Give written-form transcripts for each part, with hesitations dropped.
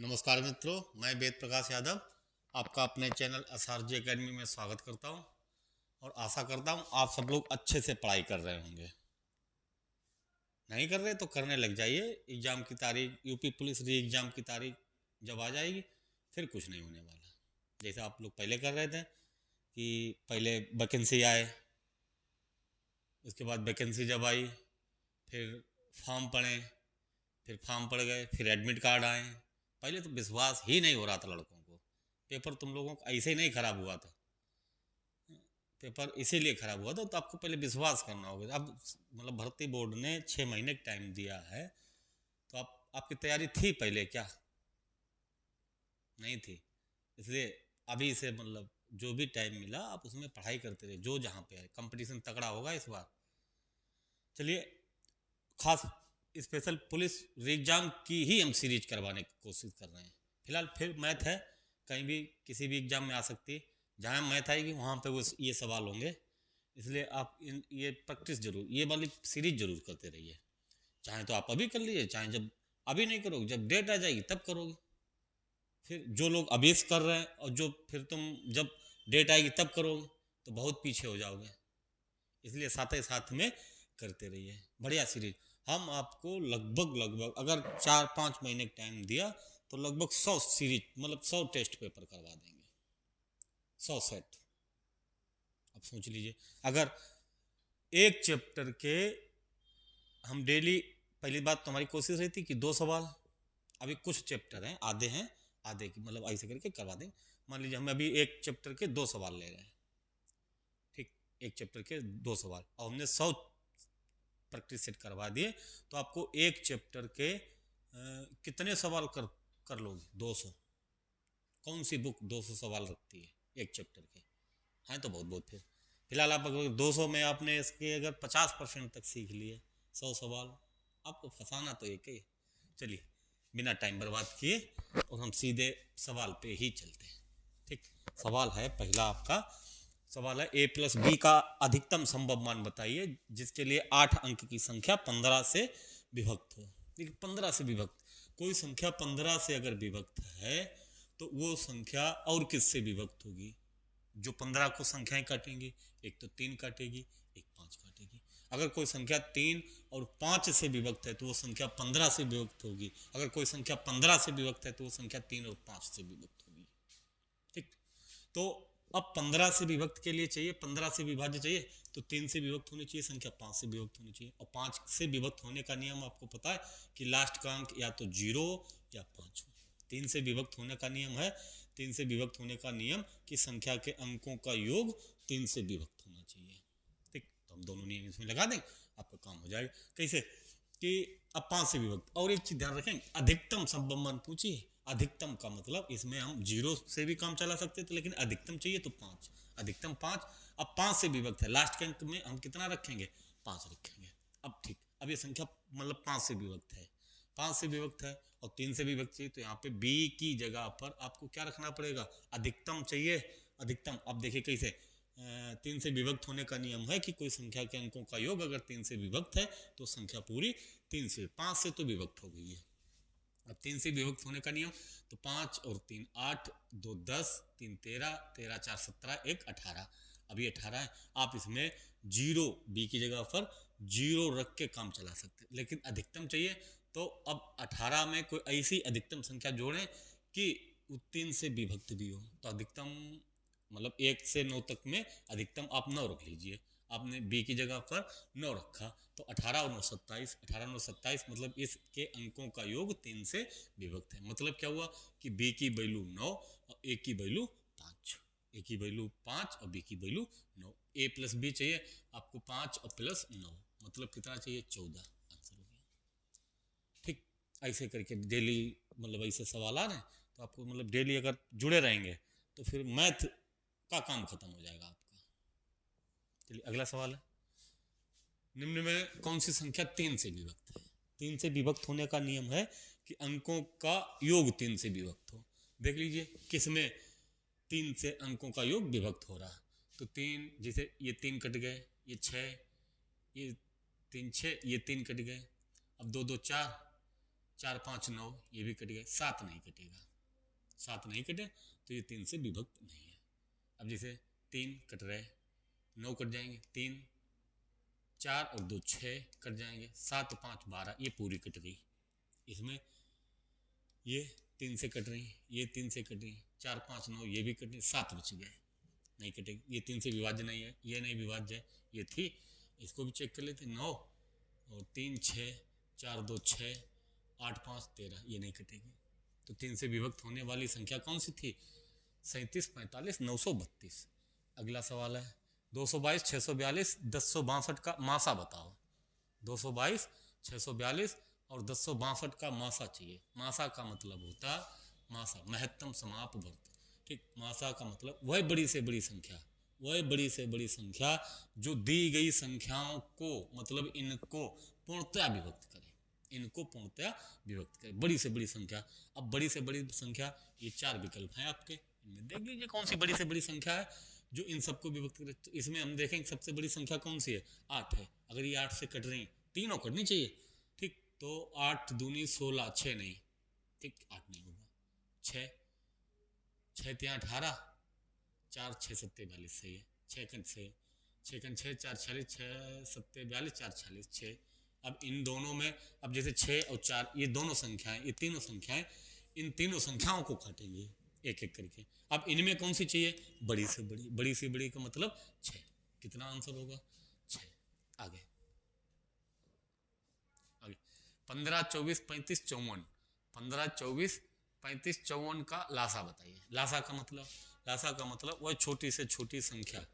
नमस्कार मित्रों, मैं वेद प्रकाश यादव आपका अपने चैनल एसआरजी एकेडमी में स्वागत करता हूं और आशा करता हूं आप सब लोग अच्छे से पढ़ाई कर रहे होंगे। नहीं कर रहे तो करने लग जाइए। एग्ज़ाम की तारीख, यूपी पुलिस री एग्ज़ाम की तारीख जब आ जाएगी फिर कुछ नहीं होने वाला। जैसे आप लोग पहले कर रहे थे कि पहले वैकेंसी आए, उसके बाद वैकेंसी जब आई फिर फॉर्म पढ़े, फिर फॉर्म पड़ गए, फिर एडमिट कार्ड आए। पहले तो विश्वास ही नहीं हो रहा था लड़कों को। पेपर तुम लोगों का ऐसे ही नहीं खराब हुआ था, पेपर इसीलिए खराब हुआ था तो आपको पहले विश्वास करना होगा। अब मतलब भर्ती बोर्ड ने 6 महीने का टाइम दिया है तो आपकी तैयारी थी पहले क्या? नहीं थी। इसलिए अभी से मतलब जो भी टाइम मिला आप उसमें पढ़ाई करते रहे। जो जहाँ पे है कंपटीशन तगड़ा होगा इस बार। चलिए, खास स्पेशल पुलिस एग्ज़ाम की ही हम सीरीज करवाने की कोशिश कर रहे हैं। फिलहाल फिर मैथ है, कहीं भी किसी भी एग्ज़ाम में आ सकती है। जहाँ मैथ आएगी वहाँ पे वो ये सवाल होंगे, इसलिए आप ये प्रैक्टिस जरूर, ये वाली सीरीज जरूर करते रहिए। चाहे तो आप अभी कर लीजिए, चाहे जब अभी नहीं करोगे, जब डेट आ जाएगी तब करोगे। फिर जो लोग अभी से कर रहे हैं और जो फिर तुम जब डेट आएगी तब करोगे तो बहुत पीछे हो जाओगे। इसलिए साथ ही साथ में करते रहिए। बढ़िया सीरीज। हम आपको लगभग अगर 4-5 महीने का टाइम दिया तो लगभग 100 सीरीज मतलब 100 टेस्ट पेपर करवा देंगे, 100 सेट। अब सोच लीजिए, अगर एक चैप्टर के हम डेली, पहली बात तो हमारी कोशिश रहती कि 2 सवाल, अभी कुछ चैप्टर हैं, आधे की मतलब ऐसे करके करवा दें। मान लीजिए हम अभी एक चैप्टर के 2 सवाल ले रहे हैं, ठीक, एक चैप्टर के 2 सवाल और हमने 100 प्रैक्टिस सेट करवा दिए तो आपको एक चैप्टर के कितने सवाल कर लोगे? 200। कौन सी बुक 200 सवाल रखती है एक चैप्टर के? हैं तो बहुत बहुत। फिलहाल आप अगर 200 में आपने इसके अगर 50% तक सीख लिए, 100 सवाल, आपको फंसाना तो एक ही। चलिए, बिना टाइम बर्बाद किए और हम सीधे सवाल पे ही चलते हैं। ठीक, सवाल है पहला आपका। सवाल है a+b का अधिकतम संभव मान बताइए जिसके लिए 8 अंक की संख्या 15 से विभक्त हो। देखिए, 15 से विभक्त, कोई संख्या 15 से अगर विभक्त है तो वो संख्या और किससे विभक्त होगी? जो 15 को संख्याएं काटेंगी, एक तो 3 काटेगी, एक 5 काटेगी। अगर कोई संख्या 3 और 5 से विभक्त है तो वो संख्या 15 से विभक्त होगी। अगर कोई संख्या 15 से विभक्त है तो वो संख्या 3 और 5 से विभक्त होगी। ठीक, तो अब 15 से विभक्त के लिए चाहिए, 15 से विभाज्य चाहिए तो 3 से विभक्त होनी चाहिए संख्या, 5 से विभक्त होनी चाहिए। और 5 से विभक्त होने का नियम आपको पता है कि लास्ट का अंक या तो 0 या 5 हो। 3 से विभक्त होने का नियम है, 3 से विभक्त होने का नियम कि संख्या के अंकों का योग 3 से विभक्त होना चाहिए। ठीक, तो हम दोनों नियम इसमें लगा दें, आपका काम हो जाएगा। कैसे कि अब 5 से विभक्त। और एक चीज ध्यान रखें, अधिकतम संभव मान पूछिए। अधिकतम का मतलब इसमें हम 0 से भी काम चला सकते थे, लेकिन अधिकतम चाहिए तो 5, अधिकतम 5। अब 5 से विभक्त है, लास्ट के अंक में हम कितना रखेंगे? 5 रखेंगे। अब ठीक, अब ये संख्या मतलब 5 से विभक्त है, 5 से विभक्त है और 3 से विभक्त चाहिए तो यहाँ पे b की जगह पर आपको क्या रखना पड़ेगा? अधिकतम चाहिए, अधिकतम। अब देखिए कैसे, 3 से विभक्त होने का नियम है कि कोई संख्या के अंकों का योग अगर 3 से विभक्त है तो संख्या पूरी 3 से, 5 से तो विभक्त हो गई है। अब 3 से विभक्त होने का नियम, तो 5 और 3 8, 2 10, 3 13, 13 4 17, 1 18। अभी 18 है, आप इसमें 0 b की जगह पर 0 रख के काम चला सकते, लेकिन अधिकतम चाहिए तो अब 18 में कोई ऐसी अधिकतम संख्या जोड़ें कि 3 से विभक्त भी हो। तो अधिकतम मतलब 1 से 9 तक में अधिकतम आप 9 रख लीजिए। आपने b की जगह पर 9 रखा तो 18 और 9 27, 18 9 27 मतलब इसके अंकों का योग 3 से विभक्त है। मतलब क्या हुआ कि b की वैल्यू 9 और a की वैल्यू 5, a की वैल्यू 5 और b की वैल्यू 9। a प्लस b चाहिए आपको 5 और प्लस 9, मतलब कितना चाहिए? 14। आंसर हो गया। ठीक, ऐसे करके डेली मतलब ऐसे सवाल आ रहे हैं तो आपको मतलब डेली अगर जुड़े रहेंगे तो फिर मैथ का काम खत्म हो जाएगा आपका। चलिए, अगला सवाल है, निम्न में कौन सी संख्या 3 से विभक्त है? 3 से विभक्त होने का नियम है कि अंकों का योग 3 से विभक्त हो। देख लीजिए किसमें 3 से अंकों का योग विभक्त हो रहा है। तो 3, जैसे ये 3 कट गए, ये 6, ये 3 6, ये 3 कट गए। अब 2 2 4, 4 5 9 ये भी कटेगा, 7 नहीं कटेगा, 7 नहीं कटे तो ये 3 से विभक्त नहीं है। अब जैसे 3 कट रहे, 9 कट जाएंगे, 3 4 और 2 6 कट जाएंगे, 7 5 12 ये पूरी कट गई। इसमें ये 3 से कट रही, ये 3 से कट रही, 4 5 9 ये भी कट रही, 7 बच गए, नहीं कटेगी, ये 3 से विभाज्य नहीं है, ये नहीं विभाज्य है, ये थी, इसको भी चेक कर लेते, 9 और 3 6 4 2 6 8 5 13 ये नहीं कटेगी। तो 3 से विभक्त होने वाली संख्या कौन सी थी? 37 45 932। अगला सवाल है 222 642 1062 का मासा बताओ। 222 642 और 1062 का मासा चाहिए। मासा का मतलब होता मासा महत्तम समाप वर्ग, ठीक। मासा का मतलब वह बड़ी से बड़ी संख्या, वह बड़ी से बड़ी संख्या जो दी गई संख्याओं को मतलब इनको पूर्णतया विभक्त करे, इनको पूर्णतया विभक्त करे, बड़ी से बड़ी संख्या। अब बड़ी से बड़ी संख्या ये 4 विकल्प हैं आपके, इनमें देख लीजिए कौन सी बड़ी से बड़ी संख्या है जो इन सबको विभक्त करे। तो इसमें हम देखेंगे सबसे बड़ी संख्या कौन सी है? 8 है। अगर ये 8 से कट रही, तीनों कटनी चाहिए, ठीक। तो 8 दूनी 16, 6 नहीं, ठीक, 8 नहीं होगा, 6 6 3 18, 4 6 7 42 सही है, 6 कन 6 6 4 46, 6 7 42 4 46 6। अब इन दोनों में, अब जैसे 6 और 4 ये दोनों संख्याएं, ये तीनों संख्याएं, इन तीनों संख्याओं को काटेंगे एक एक करके। अब इनमें कौन सी चाहिए? बड़ी से बड़ी, बड़ी से बड़ी का मतलब 6। कितना आंसर होगा? 6। आगे 15 24 35 54, 15 24 35 54 का लासा बताइए। लासा का मतलब वह छोटी से छोटी संख्या,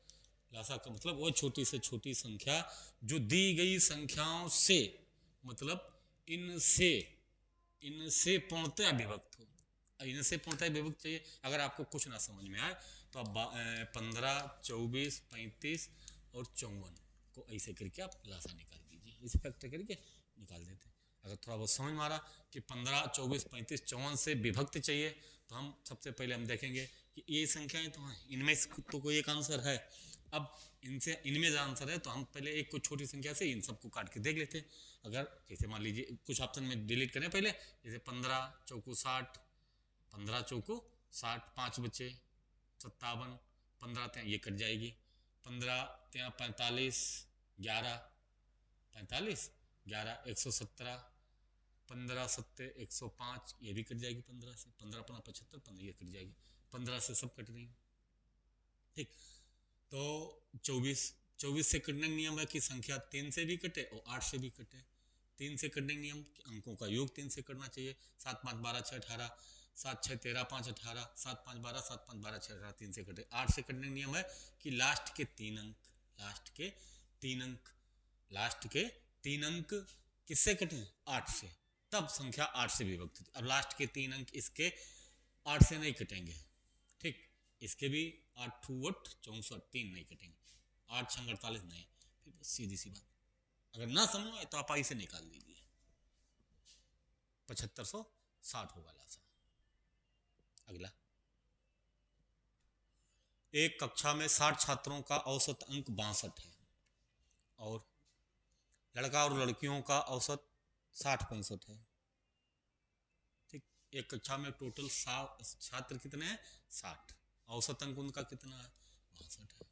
लासा का मतलब वह छोटी से छोटी संख्या जो दी गई संख्याओं से मतलब इनसे पूर्णतया विभक्त हो। इनसे पूर्णतया विभक्त चाहिए। अगर आपको कुछ ना समझ में आए तो आप 15 24 35 और 54 को ऐसे करके आप लासा निकाल दीजिए, इसे फैक्टर करके निकाल देते हैं। अगर थोड़ा बहुत समझ में आ रहा कि 15 24 35 54 से विभक्त चाहिए तो हम सबसे पहले हम देखेंगे कि ये संख्याएं तो हैं, इनमें तो कोई एक आंसर है। अब इनमें जो आंसर है तो हम पहले एक कुछ छोटी संख्या से इन सबको काट के देख लेते हैं। अगर जैसे मान लीजिए कुछ ऑप्शन में डिलीट करें पहले, जैसे 15 चौको 60, 15 चौको 60, 5 बचे 57, 15 ત્યાં ये कट जाएगी, 15 ત્યાં 45, 11 45 11 117, 15 7 105 ये भी कट जाएगी, 15 से 15 अपना 75, 15 ये कट जाएगी, 15 से सब कट रही, ठीक। तो 24 से कटने का नियम है कि संख्या 3 से भी कटे और 8 से भी कटे। 3 से कटने का नियम अंकों का योग 3 से करना चाहिए। 7 5 12 6 18, 7 6 13 5 18, 7 5 12 7 5 12 6 18 3 से कटे। 8 से कटने का नियम है कि लास्ट के 3 अंक किससे कटे? 8 से, तब संख्या 8 से विभक्त होती। अब लास्ट के 3 अंक इसके 8 से नहीं कटेंगे, ठीक। इसके भी 8 8 64 3 नहीं कटेंगे, 8 6 48 नहीं, फिर सीधी सी बात। अगर ना समझ आए तो आप इसे निकाल दीजिए, 7560 होगा लासा। अगला, एक कक्षा में 60 छात्रों का औसत अंक 62 है और लड़का और लड़कियों का औसत 60 65 है, ठीक। एक कक्षा में टोटल छात्र कितने हैं? 60। औसत अंक उनका कितना है? 62 है,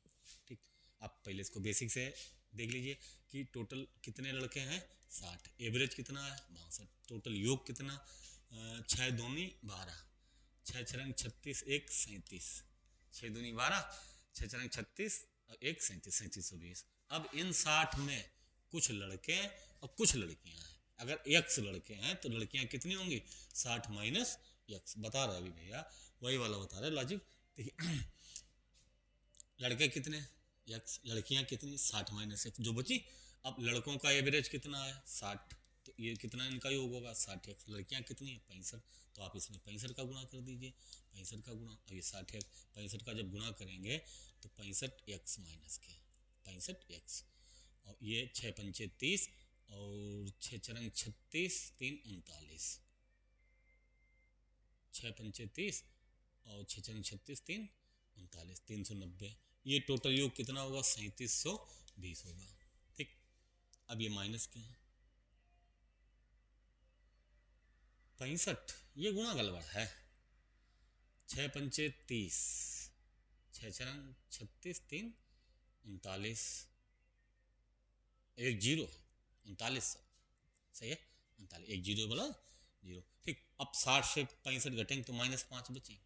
ठीक। आप पहले इसको बेसिक से देख लीजिए कि टोटल कितने लड़के हैं? 60। एवरेज कितना है? 62। टोटल योग कितना? 6 दूनी 12, 6 छरंग 36 1 37, 6 दूनी 12, 6 छरंग 36 और 1 37, 3720। अब इन 60 में कुछ लड़के और कुछ लड़कियां हैं। अगर x लड़के हैं तो लड़कियां कितनी होंगी? 60 माइनस x बता रहा है अभी भैया, वही वाला बता रहा है लॉजिक। देखिए लड़के कितने? x, लड़कियां कितनी? 60 माइनस x जो बची। अब लड़कों का एवरेज कितना है? 60, तो ये कितना इनका योग होगा? 60x। लड़कियां कितनी है? 65, तो आप इसमें 65 का गुणा कर दीजिए, 65 का गुणा और ये 60x, 65 का जब गुणा करेंगे तो 65x माइनस के 65x, और ये 6 पंचे 30 और 6 चरंग 36 3 39, 6 पंचे 30 और 6 चरंग 36 3 39, 390। ये टोटल योग कितना होगा? 3720 होगा, ठीक। अब ये माइनस के हैं, 65, ये गुणा गड़बड़ है। 6 पंचे 30, 6 छरंग 36, 3 39, एक जीरो 3900, सही है 39, एक जीरो बोला जीरो। ठीक, अब 60 से 65 घटेंगे तो -5 बचेंगे।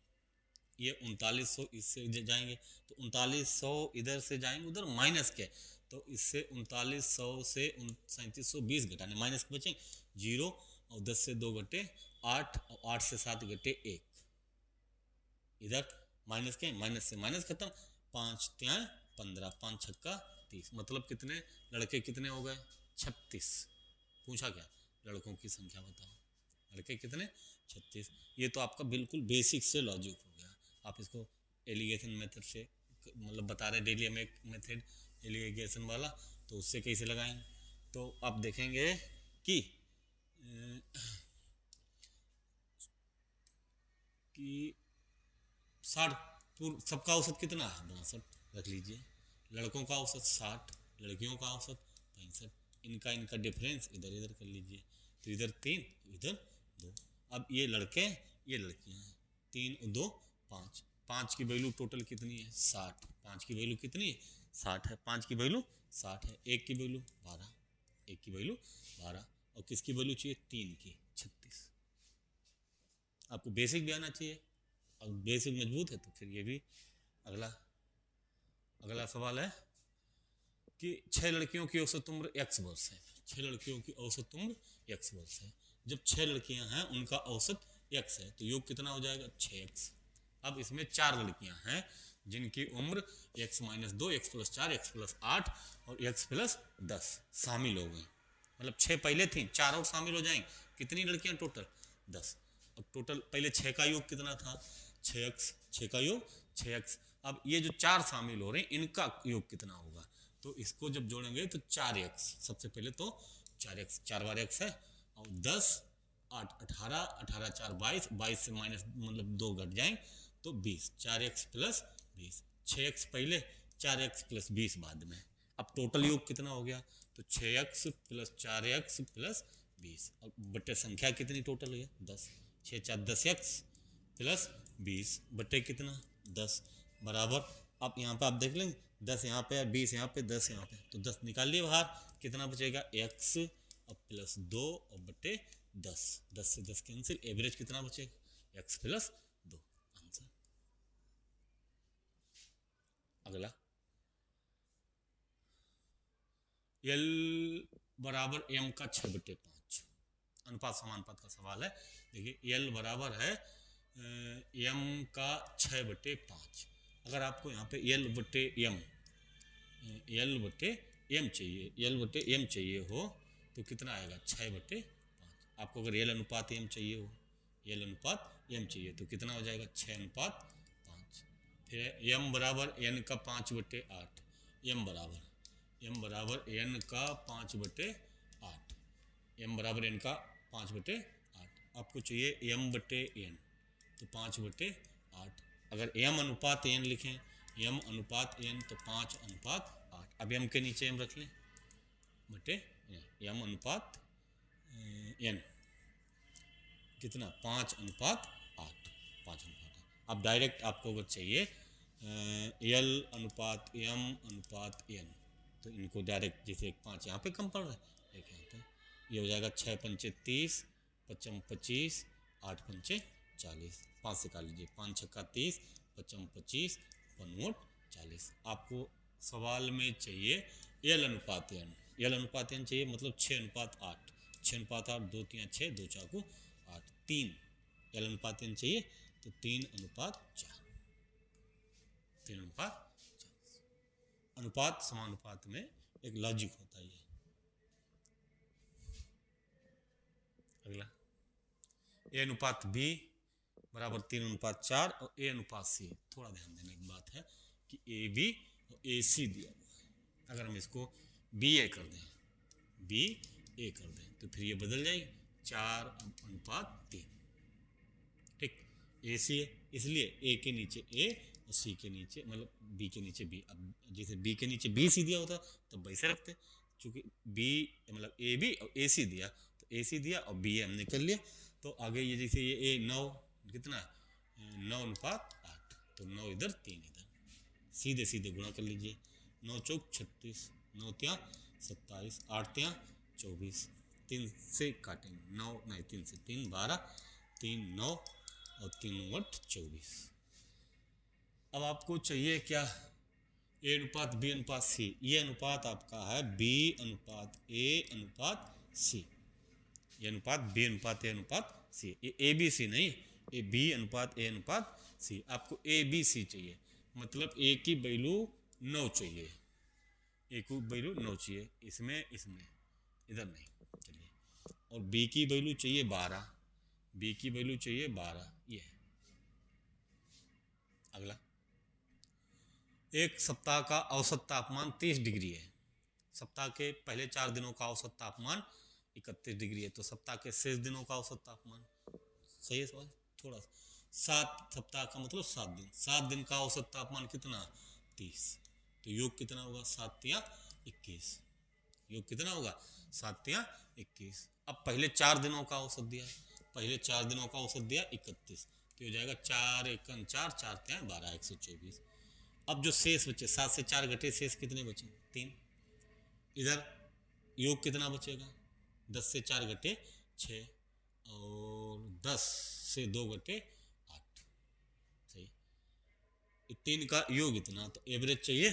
ये 3900 इससे जाएंगे तो 3900 इधर से जाएंगे, उधर माइनस के, तो इससे 3900 से 3720 घटाने माइनस के बचेंगे जीरो, और 10 से 2 घटे 8, और 8 से 7 घटे 1, इधर माइनस के, माइनस से माइनस खत्म, 5 3 15, 5 छक्का 30, मतलब कितने लड़के कितने हो गए 36। पूछा क्या, लड़कों की संख्या बताओ, लड़के कितने 36। ये तो आपका बिल्कुल बेसिक से लॉजिक हो गया। आप इसको एलिगेशन मेथड से मतलब बता रहे डेली मेथड एलिगेशन वाला, तो उससे कैसे लगाएंगे, तो आप देखेंगे कि कि 60 सबका औसत कितना है 62 रख लीजिए, लड़कों का औसत 60, लड़कियों का औसत 65, इनका डिफरेंस इधर इधर कर लीजिए, तो इधर 3 इधर 2। अब ये लड़के ये लड़कियां हैं, 3 और 2 5, 5 की वैल्यू टोटल कितनी है 60, 5 की वैल्यू कितनी है 60 है, 5 की वैल्यू 60 है, 1 की वैल्यू 12, 1 की वैल्यू 12, और किसकी वैल्यू चाहिए 3 की 36। आपको बेसिक भी आना चाहिए, और बेसिक मजबूत है तो फिर ये भी अगला सवाल है कि 6 लड़कियों की औसत उम्र x वर्ष है, 6 लड़कियों की औसत उम्र x वर्ष है, जब 6 लड़कियां हैं उनका औसत x है, तो योग कितना हो जाएगा 6x। अब इसमें 4 लड़कियां हैं जिनकी उम्र x - 2, x + 4, x + 8 और x + 10 शामिल हो गई, मतलब 6 पहले थी, 4 और शामिल हो जाएंगे, कितनी लड़कियां टोटल 10। अब टोटल पहले 6 का योग कितना था 6x, 6 का योग 6x। अब ये जो 4 शामिल हो रहे हैं इनका योग कितना होगा, तो इसको जब जोड़ेंगे तो 4x, सबसे पहले तो 4x, 4 बार x है, और 10 8 18, 18 4 22, 22 से माइनस मतलब 2 घट जाएंगे तो 20, 4x + 20, 6x पहले 4x + 20 बाद में। अब टोटल योग कितना हो गया, तो 6x + 4x + 20, और बटे संख्या कितनी टोटल है 10, 6 4 10x + 20 बटे कितना 10 बराबर। अब यहाँ पे आप देख लेंगे 10 यहाँ पे, 20 यहाँ पे, 10 यहाँ पे, तो 10 निकाल लिए बाहर, कितना बचेगा x और +2 और बटे 10, 10 से 10 कैंसिल, एवरेज कितना बचेगा x + 2, आंसर। अगला L = m का 6/5, अनुपात समानुपात का सवाल है। देखिए L बराबर है m का 6/5, अगर आपको यहाँ पे L/m चाहिए, L/m चाहिए हो तो कितना आएगा 6/5। आपको अगर L अनुपात m चाहिए हो, L अनुपात m चाहिए तो कितना हो जाएगा 6:5। फिर m बराबर n का 5/8, m बराबर n का 5/8, m बराबर n का 5/8। आपको चाहिए m/n तो 5/8, अगर m अनुपात n लिखें, m अनुपात n तो 5:8। अब m के नीचे m रख लें बटे m अनुपात n कितना 5:8, 5:8। अब डायरेक्ट आपको अगर चाहिए L अनुपात m अनुपात n, तो इनको डायरेक्ट जैसे 5 यहाँ पे कम पड़ रहा है, एक यहाँ पे, ये हो जाएगा 6 पंचे 30, 5 25, 8 पंचे 40, 5 से काट लीजिए, 5 छक्का 30, 5 25, 5 40। आपको सवाल में चाहिए L अनुपात n, L अनुपात n चाहिए, मतलब 6:8, 6:8, 2 3 6, 2 4 8, 3 L अनुपात n चाहिए तो 3:4, 3:4। अनुपात समानुपात में एक लॉजिक होता है। अगला A अनुपात B बराबर 3:4 और A अनुपात C। थोड़ा ध्यान देने की बात है कि AB और AC दिया हुआ है, अगर हम इसको BA कर दें तो फिर ये बदल जाएगी 4:3। ठीक, AC है इसलिए A के नीचे A और C के नीचे मतलब B के नीचे B। अब जैसे B के नीचे BC दिया होता तो वैसे रखते, चूंकि B मतलब AB और AC दिया तो AC दिया और BA हमने कर लिया, तो आगे ये जैसे ये 9 कितना 9:8, तो 9 इधर 3 इधर, सीधे सीधे गुणा कर लीजिए। 9 चौक 36, 9 तियाँ 27, 8 तियाँ 24, 3 से काटेंगे 9 नहीं 3 से 3 12, 3 9 और 3 8 24। अब आपको चाहिए क्या, ए अनुपात बी अनुपात सी। ये अनुपात आपका है बी अनुपात ए अनुपात सी, ये अनुपात बी अनुपात ए अनुपात सी, ये ए बी सी नहीं, ये बी अनुपात ए अनुपात सी। आपको ए बी सी चाहिए, मतलब ए की वैल्यू 9 चाहिए, ए की वैल्यू 9 चाहिए, इसमें इसमें इधर नहीं। चलिए, और बी की वैल्यू चाहिए 12, बी की वैल्यू चाहिए 12, ये है। अगला, एक सप्ताह का औसत तापमान 30 डिग्री है। सप्ताह के पहले 4 दिनों का औसत तापमान 31 डिग्री है, तो सप्ताह के शेष दिनों का औसत तापमान, सही है सवाल थोड़ा सा, 7 सप्ताह का मतलब 7 दिन, 7 दिन का औसत तापमान कितना 30, तो योग कितना होगा 7 तियाँ 21, योग कितना होगा 7 तियाँ 21। अब पहले 4 दिनों का औसत दिया है, पहले 4 दिनों का औसत दिया 31, तो हो जाएगा 4 एकम 4, 4 तियाँ 12, 124। अब जो शेष बचे 7 से 4 घटे, शेष कितने बचे 3, इधर योग कितना बचेगा 10 से 4 घटे 6 और 10 से 2 घटे 8, सही। 3 का योग इतना, तो एवरेज चाहिए,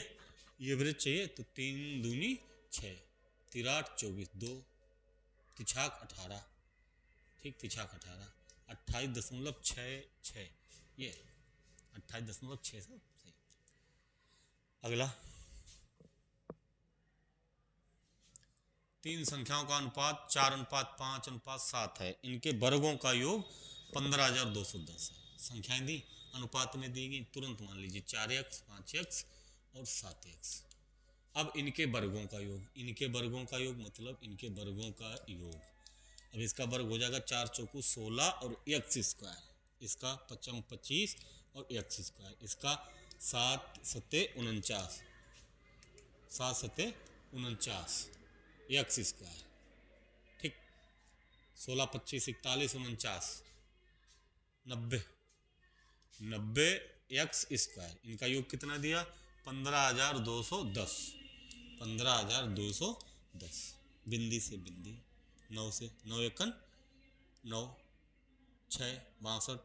एवरेज चाहिए, तो 3 दूनी 6, 3 8 24, 2 तिछाक 18, ठीक, तिछाक 18, 28.66, ये 28.6 सही। अगला, 3 संख्याओं का अनुपात 4:5:7 है, इनके वर्गों का योग 15,210 है। संख्याएं दी, अनुपात में दी गई, तुरंत मान लीजिए 4x 5x और 7x। अब इनके वर्गों का योग, इनके वर्गों का योग मतलब इनके वर्गों का योग, अब इसका वर्ग हो जाएगा 4 चौकू 16 और x स्क्वायर, इसका 55 25 और x स्क्वायर, इसका 7 सत्ते 49, 7 सत्ते 49 एक्स स्क्वायर, ठीक, 16 25 41 49 90 90 एक्स स्क्वायर, इनका योग कितना दिया 15,210, 15,210, बिंदी से बिंदी, 9 से 9 एकन 9, 6 62,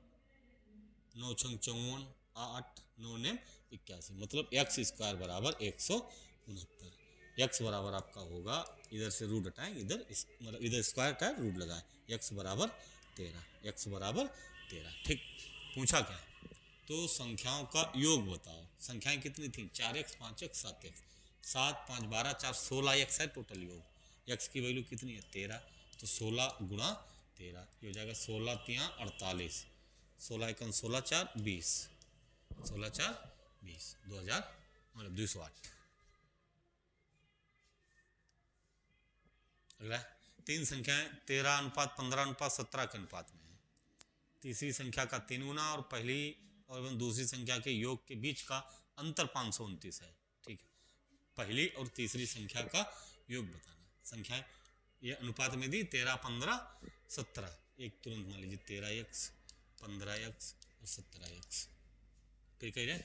9 छंग 54, 8 9 नेम 81, मतलब एक्स स्क्वायर बराबर 169। एक्स बराबर आपका होगा, इधर से रूट हटाएं, इधर मतलब इधर स्क्वायर का रूट लगाएं, एक्स बराबर 13, एक्स बराबर 13, ठीक। पूछा क्या, तो संख्याओं का योग बताओ। संख्याएं कितनी थी 4x 5x 7x, 7 5 12 4 16 एक्स है टोटल योग, एक्स की वैल्यू कितनी है 13, तो 16 गुणा 13, ये हो जाएगा 16 तियाँ 48, 16 एकन 16 4 20, 16 4 20, 2000 मतलब 208। अगला, 3 संख्याएं 13:15:17 के अनुपात में है। तीसरी संख्या का 3 गुना और पहली और दूसरी संख्या के योग के बीच का अंतर 529 है, ठीक है। पहली और तीसरी संख्या का योग बताना। संख्याएं ये अनुपात में दी 13 15 17, एक तुरंत मान लीजिए 13x 15x और 17x। फिर कह रहे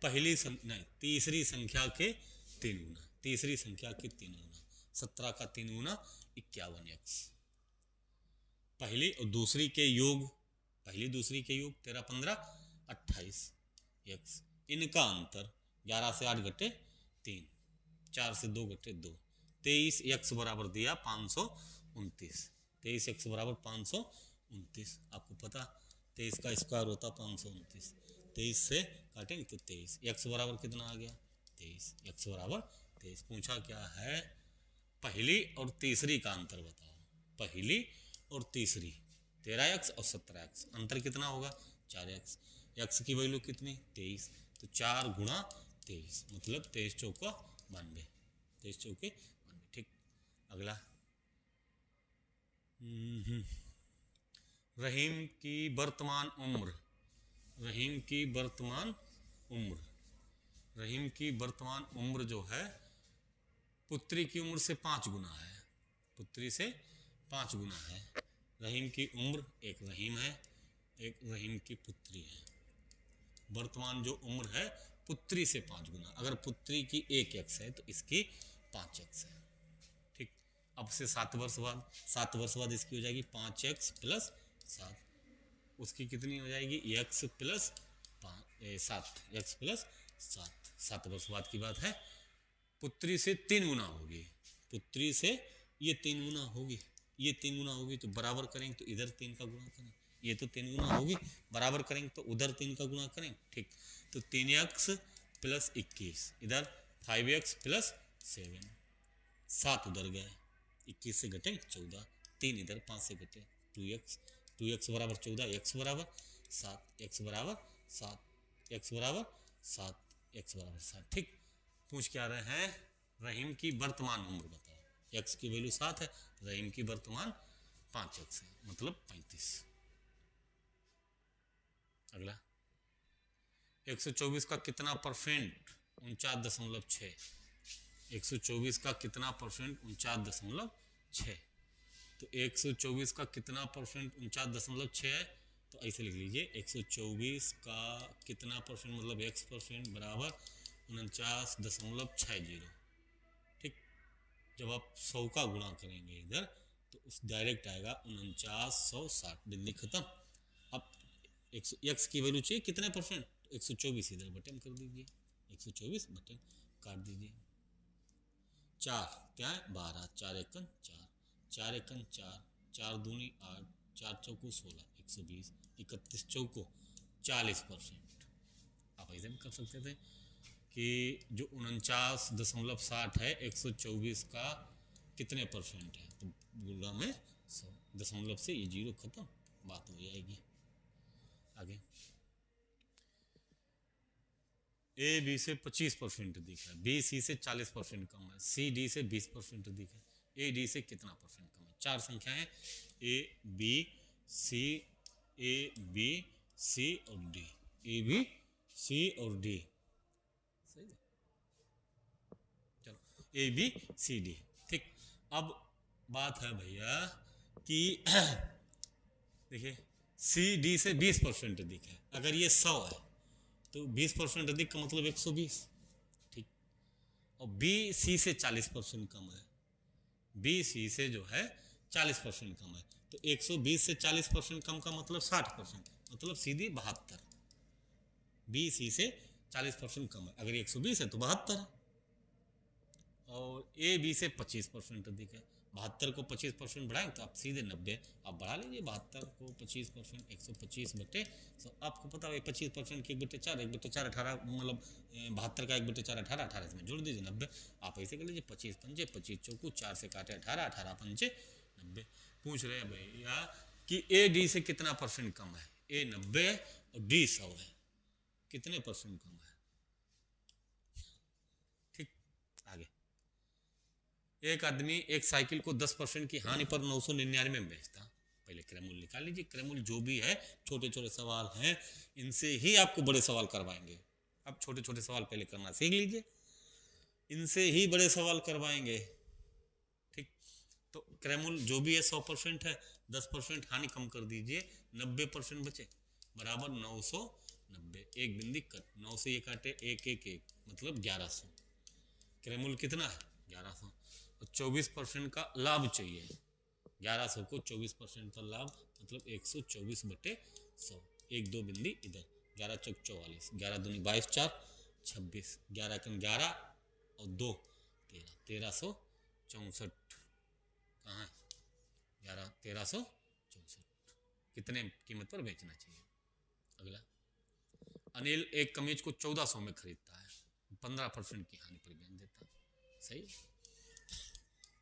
पहली नहीं तीसरी संख्या के 3 गुना, तीसरी संख्या के 3 गुना, 17 का 3 गुना 51x। पहली और दूसरी के योग, पहली दूसरी के योग 13 15 28x, इनका अंतर 11 से 8 घटे 3, 4 से 2 घटे 2, 23x बराबर दिया 529, 23x बराबर 529। आपको पता 23 का स्क्वायर होता 529, 23 से काटेंगे तो 23, x बराबर कितना आ गया 23, x बराबर 23। पूछा क्या है, पहली और तीसरी का अंतर बताओ। पहली और तीसरी 13x और 17x, अंतर कितना होगा 4x, x की वैल्यू कितनी 23, तो 4 गुणा 23 मतलब 23 चौका 92, 23 चौके 92, ठीक। अगला, रहीम की वर्तमान उम्र, रहीम की वर्तमान उम्र, रहीम की वर्तमान उम्र जो है पुत्री की उम्र से 5 गुना है, पुत्री से 5 गुना है। रहीम की उम्र, एक रहीम है, एक रहीम की पुत्री है। वर्तमान जो उम्र है पुत्री से 5 गुना, अगर पुत्री की 1 एक्स है तो इसकी 5 एक्स है। ठीक, अब से 7 वर्ष बाद, 7 वर्ष बाद इसकी हो जाएगी 5 एक्स प्लस 7, उसकी कितनी हो जाएगी एक्स प्लस 7, एक्स प्लस 7, 7 वर्ष बाद की बात है। पुत्री से 3 गुना होगी, पुत्री से ये 3 गुना होगी, ये 3 गुना होगी तो बराबर करेंगे तो इधर 3 का गुणा करें, ये तो 3 गुना होगी, बराबर करेंगे तो उधर 3 का गुणा करें। ठीक, तो 3x प्लस 21, इधर 5x प्लस 7, 7 उधर गए, 21 से घटेंगे 14, 3 इधर 5 से घटे 2x, 2x बराबर 14, x बराबर 7, x बराबर 7, x बराबर 7, x बराबर 7। ठीक, पूछ क्या रहे हैं, रहीम की वर्तमान उम्र बताओ, x की वैल्यू 7 है, रहीम की वर्तमान 5x है, मतलब 35। अगला 124 का कितना परसेंट, 49.6, 124 का कितना परसेंट, 49.6, तो 124 का कितना परसेंट 49.6 है, तो ऐसे लिख लीजिए 124 का कितना परसेंट मतलब x परसेंट बराबर 49.60। ठीक, जब आप 100 का गुणा करेंगे इधर तो उस डायरेक्ट आएगा 4960, बिंदी खत्म। अब x की वैल्यू चाहिए कितने परसेंट, 124 इधर बटन कर दीजिए, 124 बटन काट दीजिए, 4 क्या है 12, 4 एकन 4, 4 एकन 4, 4 दूनी 8, 4 चौको 16, 120, 31 चौको 40%। आप ऐसे भी कर सकते थे कि जो 49.60 है 124 का कितने परसेंट है, तो गुणा में 100, दशमलव से ये 0 खत्म, बात हो जाएगी। आगे ए बी से 25% दिखा है, बी सी से 40% कम है, सी डी से 20% दिखा है, ए डी से कितना परसेंट कम है। 4 संख्या है A B C, A B C और डी, ए बी सी और डी, सही है, चलो ए बी सी डी। ठीक, अब बात है भैया कि देखिए सी डी से 20% अधिक है, अगर ये 100 है तो 20% अधिक का मतलब 120। ठीक, और बी सी से 40% कम है, बी सी से जो है 40% कम है, तो 120 से 40% कम का मतलब 60%, मतलब सीधी 72। बी सी से 40% कम है, अगर 120 है तो 72 है। और ए बी से 25% अधिक है, 72 को 25% बढ़ाएं तो आप सीधे 90, आप बढ़ा लीजिए 72 को 25%, 125 बटे, तो आपको पता है 25% के 1/4, 1/4 18, मतलब 72 का 1/4 18, 18 इसमें जोड़ दीजिए 90। आप ऐसे कर लीजिए 25 पंजे 25 चौको 4 से काटे 18, 18 पंजे 90। पूछ रहे हैं भैया कि ए डी से कितना परसेंट कम है, ए 90 है और डी 100 है, कितने परसेंट कम है। ठीक, आगे एक आदमी एक साइकिल को 10% की हानि पर 999 में बेचता, पहले क्रयमूल्य निकाल लीजिए, क्रयमूल्य जो भी है, छोटे छोटे सवाल हैं, इनसे ही आपको बड़े सवाल करवाएंगे। अब छोटे छोटे सवाल पहले करना सीख लीजिए, इनसे ही बड़े सवाल करवाएंगे। ठीक, तो क्रयमूल्य जो भी है 100% है, 10% हानि कम कर दीजिए, 90% बचे, बराबर 990, एक बिंदी कट, 9 से ये काटे 1 1 1, मतलब 1100। क्रयमूल्य कितना है 1100, 24% का लाभ चाहिए, 1100 को 24% का लाभ मतलब 124 बटे 100, 1 2 बिंदी इधर, 11 चौक 44, 11 दूनी 22 4 26, 11 कम 11 और 2 13, 1364 कहाँ है 11, 1364 कितने कीमत पर बेचना चाहिए। अगला अनिल एक कमीज को 1400 में खरीदता है, 15% की हानि पर बेच देता, सही,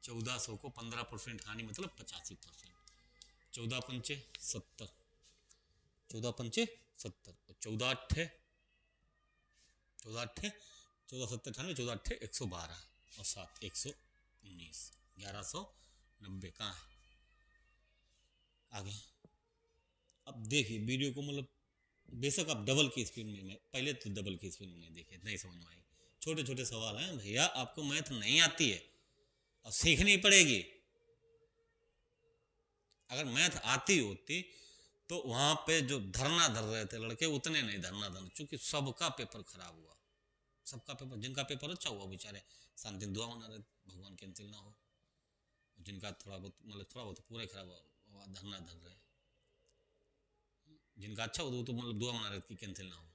1400 को 15% हानि मतलब 85%, 14 पंचे 70, 14 पंचे 70 और 14 अट्ठे 14 अट्ठे 14 अट्ठे 112 और 7 119, 1190 कहाँ है। आगे अब देखिए वीडियो को, मतलब बेशक आप डबल की स्पीड में, पहले तो डबल की स्पीड में देखे, नहीं समझ में आई, छोटे छोटे सवाल हैं भैया, आपको मैथ नहीं आती है और सीखनी पड़ेगी। अगर मैथ आती होती तो वहाँ पे जो धरना धर रहे थे लड़के उतने नहीं धरना धर, चूंकि सबका पेपर खराब हुआ, सबका पेपर, जिनका पेपर अच्छा हुआ बेचारे शांति दिन दुआ बना रहे भगवान कैंसिल ना हो, जिनका थोड़ा बहुत मतलब थोड़ा बहुत पूरा खराब हुआ धरना धर रहे, जिनका अच्छा हुआ तो मतलब दुआ बना रहे कि कैंसिल ना हो।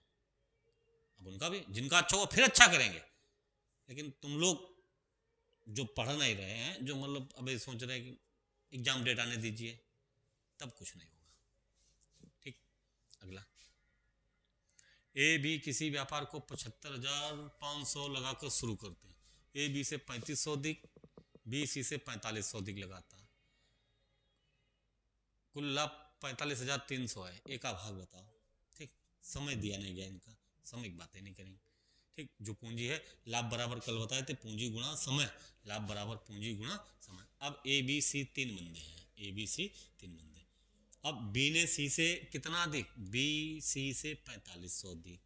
अब उनका भी जिनका अच्छा हुआ फिर अच्छा करेंगे, लेकिन तुम लोग जो पढ़ नहीं रहे हैं, जो मतलब अभी सोच रहे हैं कि एग्जाम डेट आने दीजिए, तब कुछ नहीं होगा। ठीक, अगला, ए बी किसी व्यापार को 75,500 लगाकर शुरू करते हैं। ए बी से 3500 अधिक, बी सी से 4500 अधिक लगाता है, कुल लाभ 45,300 है। ए का भाग बताओ। ठीक, समय दिया नहीं गया इनका, समय की बातें नहीं करेंगे। ठीक, जो पूंजी है लाभ बराबर कल बताए थे पूंजी गुणा समय, लाभ बराबर पूंजी गुणा समय। अब ए बी सी 3 बंदे हैं, ए बी सी 3 बंदे। अब बी ने सी से कितना अधिक, बी सी से 4500 अधिक,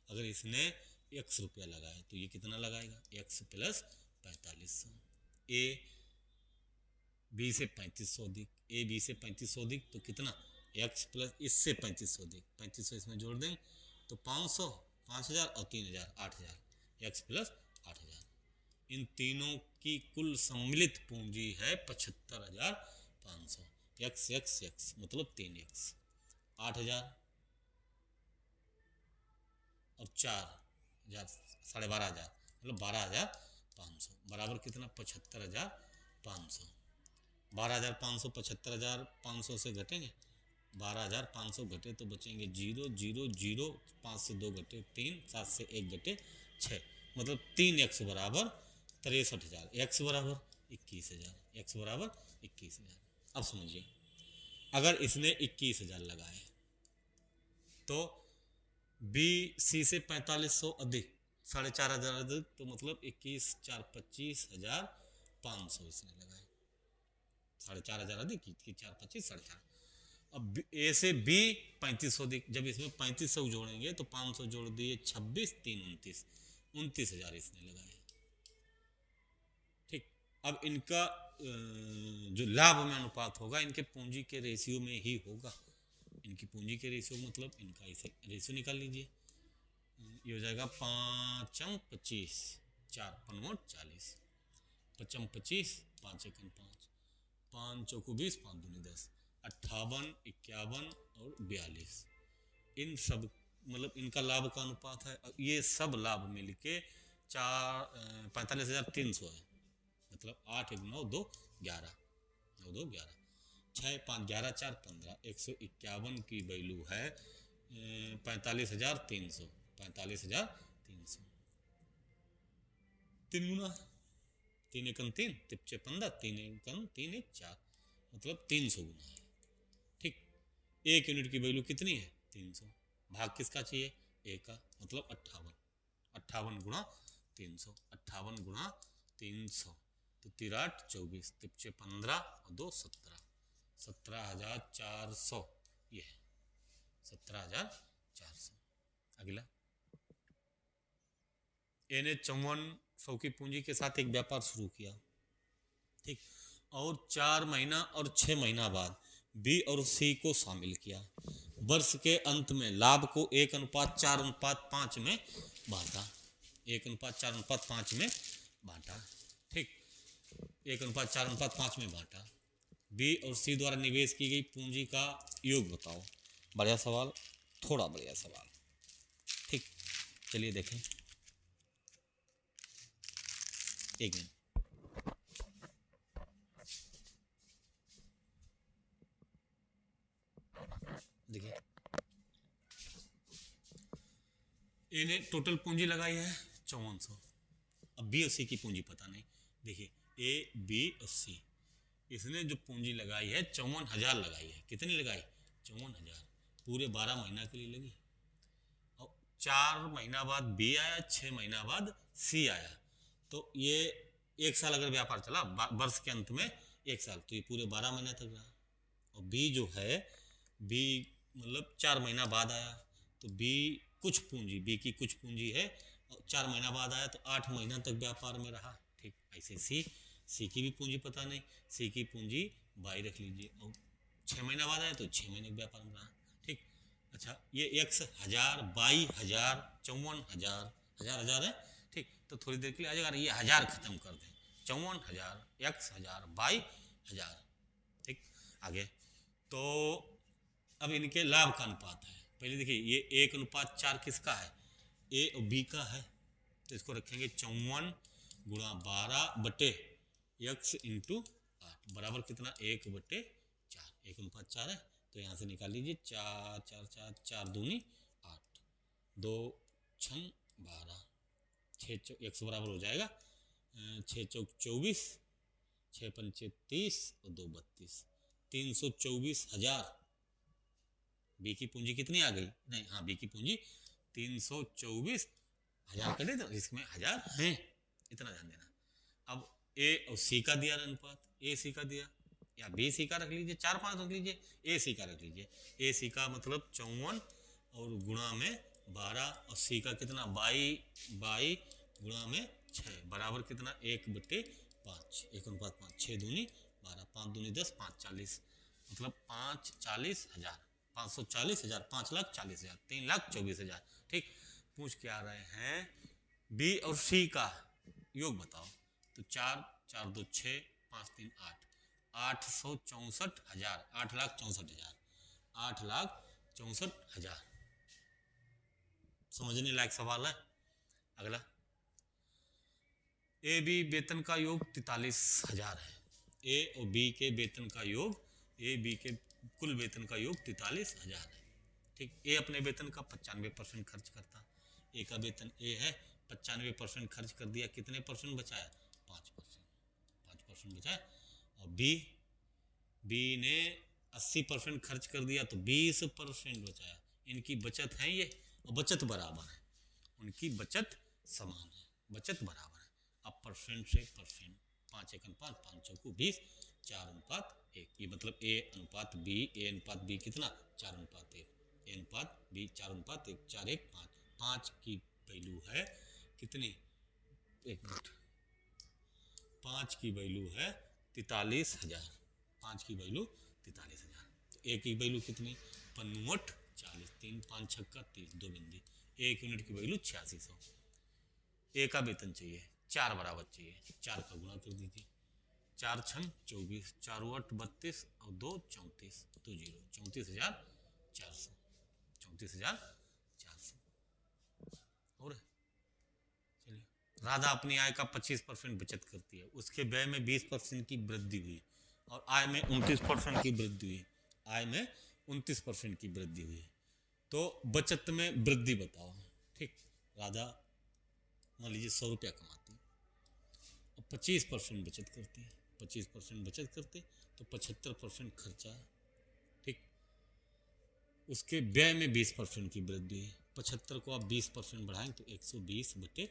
अगर इसने x रुपया लगाया तो ये कितना लगाएगा, x प्लस 4500। ए बी से 3500 अधिक, ए बी से 3500 अधिक तो कितना, x प्लस इससे 3500 अधिक, 3500 इसमें जोड़ देंगे तो 500, 5000 और 3000, 8000, x प्लस 8000। इन तीनों की कुल सम्मिलित पूंजी है 75,500। x x x मतलब 3x, 8000 और 4000, 12,500 मतलब 12,500 बराबर कितना, 75,500। 12,500 75,500 से घटेंगे, 12,500 घटे तो बचेंगे 0 0 0, 5 से 2 घटे 3, 7 से 1 घटे 6, मतलब 3x बराबर 63,000, x बराबर 21,000, x बराबर 21,000। अब समझिए, अगर इसने 21,000 लगाए तो बी सी से 4500 अधिक 4,500 अधिक, तो मतलब 21 4 25,500 इसने लगाए, 4,500 अधिक 4 25 4,500। अब ए से बी 3500 अधिक, जब इसमें 3500 जोड़ेंगे तो 500 जोड़ दिए 26 3 29, 29,000 इसने लगाए। ठीक, अब इनका जो लाभ में अनुपात होगा इनके पूंजी के रेशियो में ही होगा। इनकी पूंजी के रेशियो मतलब इनका इसे रेशियो निकाल लीजिए, ये हो जाएगा 5 25 4 5 40, 5 25 5 1 5, 5 चौको 20 5 दूनी 10, 58 51 और 42। इन सब मतलब इनका लाभ का अनुपात है। ये सब लाभ मिलके 45,300 है, मतलब 8 1 9 2 11, 9 2 11, 6 5 11 4 15, 151 की वैल्यू है 45,300, 45,300। 3 गुना 3 1 3 तिप्चे 15, 3 1 3 1 4, मतलब 300 गुना है। ठीक, एक यूनिट की वैल्यू कितनी है 300, भाग किसका चाहिए, ए का, मतलब 58, 58 गुणा 300, 58 गुणा 300 तो 3 24, तिप्चे 15 और 2 17, 17,400 ये है, 17,400। अगला, ए ने 5400 की पूंजी के साथ एक व्यापार शुरू किया। ठीक, और 4 महीना और 6 महीना बाद बी और सी को शामिल किया। वर्ष के अंत में लाभ को 1:4:5 में बांटा, 1:4:5 में बांटा। ठीक, 1:4:5 में बांटा। बी और सी द्वारा निवेश की गई पूंजी का योग बताओ। बढ़िया सवाल, थोड़ा बढ़िया सवाल। ठीक, चलिए देखें, एक मिनट। देखिए, ए ने टोटल पूंजी लगाई है 5400। अब बी और सी की पूंजी पता नहीं। देखिए, ए बी और सी, इसने जो पूंजी लगाई है 54,000 लगाई है। कितनी लगाई, 54,000, पूरे 12 महीना के लिए लगी। और 4 महीना बाद बी आया, 6 महीना बाद सी आया, तो ये 1 साल अगर व्यापार चला वर्ष के अंत में 1 साल, तो ये पूरे 12 महीने तक रहा। और बी जो है, बी मतलब 4 महीना बाद आया, तो बी कुछ पूंजी, बी की कुछ पूंजी है, और 4 महीना बाद आया तो 8 महीना तक व्यापार में रहा। ठीक, ऐसे सी की भी पूंजी पता नहीं, सी की पूंजी 22 रख लीजिए, और 6 महीना बाद आया तो 6 महीने का व्यापार में रहा। ठीक, अच्छा ये x 1000, 22,000, 54,000, हजार है। ठीक, तो थोड़ी देर के लिए आ जाएगा, ये 1000 खत्म कर दें, 54,000, x 1000, 22,000। ठीक, आगे तो अब इनके लाभ का अनुपात है। पहले देखिए ये 1:4 किसका है, ए और बी का है, तो इसको रखेंगे 54 गुणा 12 बटे x इंटू 8 बराबर कितना, 1/4, 1:4 है, तो यहाँ से निकाल लीजिए 4 4 4 4 दूनी 8, 2 6 12, 6 x बराबर हो जाएगा 6 चौक 24, 6 पंचे 30 और 2 32, 324,000। बी की पूंजी कितनी आ गई, नहीं हाँ बी की पूंजी 324,000 कटे तो इसमें 1000 है, इतना ध्यान देना। अब ए और सी का दिया अनुपात, ए सी का दिया या बी सी का रख लीजिए, 4 5 रख लीजिए, ए सी का रख लीजिए। ए सी का मतलब 54 और गुणा में 12 और सी का कितना 22 गुणा में 6 बराबर कितना 1/5, 1:5, 6 दूनी 12, 5 दूनी 10, 5 40, मतलब 540,000, 540,000, 5,40,000, 3,24,000। ठीक, पूछ के आ रहे हैं बी और सी का योग बताओ, तो 4 4 2 6 5 3 8, 864,000, 8,64,000, 8,64,000। समझने लायक सवाल है। अगला ए बी वेतन का योग 43,000 है, ए और बी के वेतन का योग, ए बी के कुल वेतन का योग 43,000 है। ठीक, ए अपने वेतन का 95% खर्च करता, ए का वेतन ए है 95% खर्च कर दिया, कितने परसेंट बचाया 5% बचाया। और बी ने 80% खर्च कर दिया तो 20% बचाया। इनकी बचत है ये, और बचत बराबर है, उनकी बचत समान है, बचत बराबर है। अब परसेंट से परसेंट, 5 1 5, 5 चौको 20, 4:1, ये मतलब ए अनुपात बी, ए अनुपात बी कितना 4:1, ए अनुपात बी 4:1, 4 1 5, 5 की वैल्यू है कितनी, एक मिनट, 5 की वैल्यू है 43,000, 5 की वैल्यू 43,000। ए की वैल्यू कितनी 55, 40, 3 5 छक्का 30, 2 बिंदी, 1 यूनिट की वैल्यू 8600। ए का वेतन चाहिए 4 बराबर चाहिए, 4 का गुणा कर दीजिए, 4 6 24, 4 8 32 और 2 34, तो 0, 34,400, 34,400। और चलिए, राधा अपनी आय का 25% बचत करती है, उसके व्यय में 20% की वृद्धि हुई और आय में 29% की वृद्धि हुई, आय में 29% की वृद्धि हुई, तो बचत में वृद्धि बताओ। ठीक, राधा मान लीजिए 100 रुपया कमाती है और 25% बचत करती है, 25% बचत करते तो 75% खर्चा है। ठीक, उसके व्यय में 20% की वृद्धि है, 75 को आप 20% बढ़ाएं तो 120/100,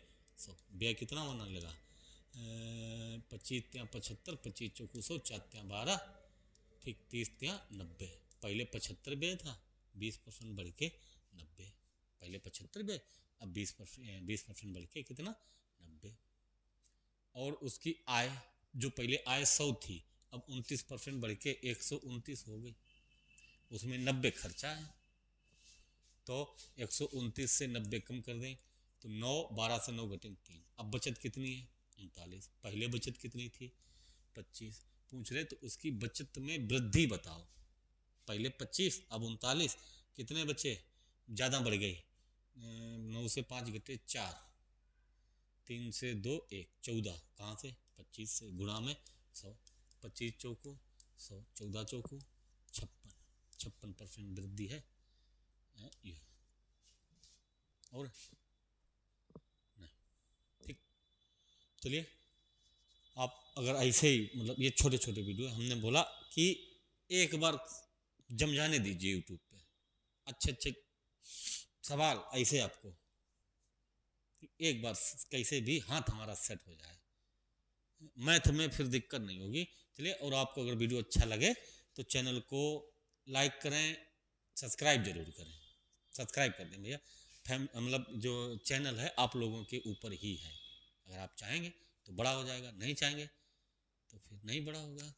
व्यय कितना होने लगा 25 × 75, 25 चौको 100, 4 × 12, ठीक 30 × 90, पहले 75 व्यय था, 20% बढ़ के 90, पहले 75 व्यय अब 20% बढ़ के कितना 90। और उसकी आय जो पहले आय 100 थी, अब 29% बढ़ के 129 हो गई, उसमें 90 खर्चा है, तो 129 से 90 कम कर दें तो 9, 12 से 9 घटे 3, अब बचत कितनी है 39, पहले बचत कितनी थी 25, पूछ रहे तो उसकी बचत में वृद्धि बताओ, पहले 25 अब 39, कितने बचे ज़्यादा बढ़ गई, 9 से 5 घटे 4, 3 से 2 1, 14, कहाँ से 25 से, गुणा में 100, 25 चौको 100, 14 चौको 56% वृद्धि है ये, और नहीं। ठीक, चलिए आप अगर ऐसे ही मतलब ये छोटे छोटे वीडियो हमने बोला कि एक बार जम जाने दीजिए यूट्यूब पे, अच्छे अच्छे सवाल ऐसे आपको एक बार कैसे भी हाथ हमारा सेट हो जाए, मैथ में फिर दिक्कत नहीं होगी। चलिए, और आपको अगर वीडियो अच्छा लगे तो चैनल को लाइक करें, सब्सक्राइब जरूर करें, सब्सक्राइब कर दें भैया, मतलब जो चैनल है आप लोगों के ऊपर ही है, अगर आप चाहेंगे तो बड़ा हो जाएगा, नहीं चाहेंगे तो फिर नहीं बड़ा होगा।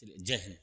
चलिए, जय हिंद।